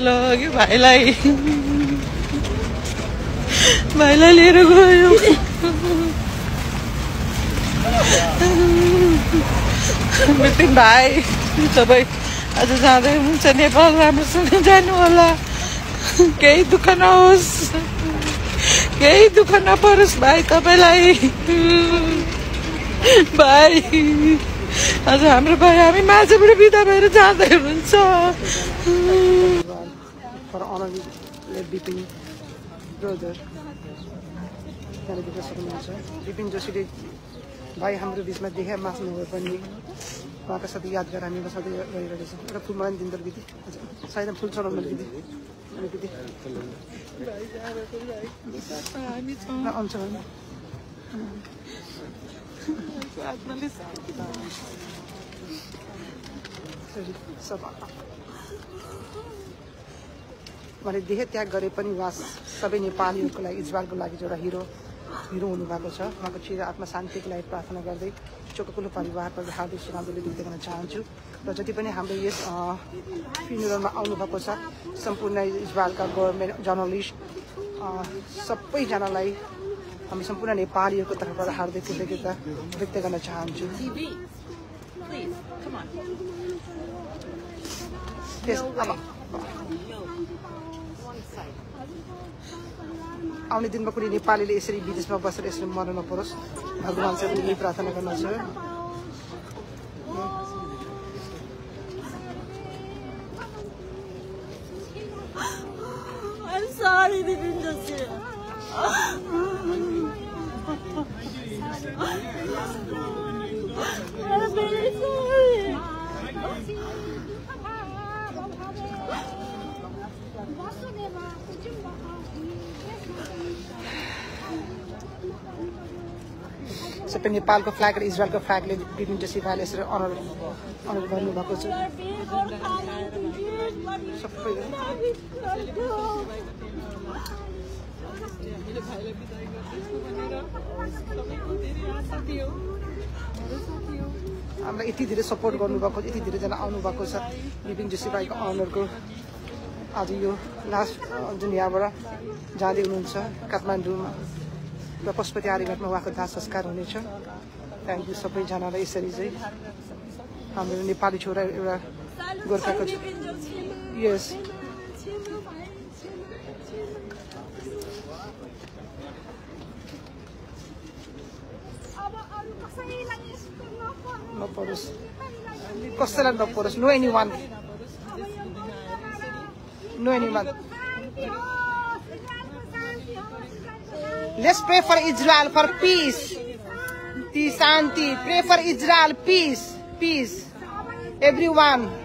लग्यो भाइलाई लिएर गयो बिपिन भाइ तपाईँ आज जाँदै हुन्छ नेपाल राम्रोसँग जानु होला केही दुःख नहोस् केही दुःख नपरोस् भाइ तपाईलाई भाइ आज हाम्रो भाइ हामी माझबाट बिदा भएर जाँदै हुनुहुन्छ विपिन जोशीले भाइ हाम्रो बिचमा देखा मास्नु भए पनि उहाँको साथै यादगार हामी सधैँ गरिरहेछौँ एउटा फुल मलाई दिँदो दिदी सायद फुल चढाउनु दिदी अनि दिदी आउँछ मैले देखेँ त्याग गरे पनि उहाँ सबै नेपालीहरूको लागि इजरायलको लागि एउटा हिरो हुनुभएको छ उहाँको चिर आत्मा शान्तिको लागि प्रार्थना गर्दै चोककुलो परिवारप्रति हार्दिक श्रद्धाञ्जली व्यक्त गर्न चाहन्छु र जति पनि हाम्रो यस फ्युनरलमा आउनुभएको छ सम्पूर्ण इजरायलका गभर्मेन्ट जर्नलिस्ट सबैजनालाई हामी सम्पूर्ण नेपालीहरूको तर्फबाट हार्दिक कृतज्ञता व्यक्त गर्न चाहन्छु आउने दिनमा कुनै नेपालीले यसरी विदेशमा बसेर यसरी मर्न नपरोस् भगवान चाहिँ यही प्रार्थना गर्न छ I'm sorry, Vipin Joshi. I'm very sorry. सबै नेपालको फ्ल्याग र इजरायलको फ्ल्यागले विपिन जोशी भाइले यसरी अनर गर्नुभएको छ सबै हामीलाई यति धेरै सपोर्ट गर्नुभएको यति धेरैजना आउनुभएको छ विपिन जोशी भाइको अनरको आज यो लास्ट जुन यहाँबाट जाँदै हुनुहुन्छ काठमाडौँमा र पशुपति आर्यघाटमा उहाँको दाह संस्कार हुनेछ थ्याङ्क यू सबैजनालाई यसरी चाहिँ हाम्रो नेपाली छोरा एउटा गोर्खाको यस नपरोस् कसैलाई नपरोस् no any one Let's pray for Israel, for peace, Shanti. Pray for Israel, peace. Everyone.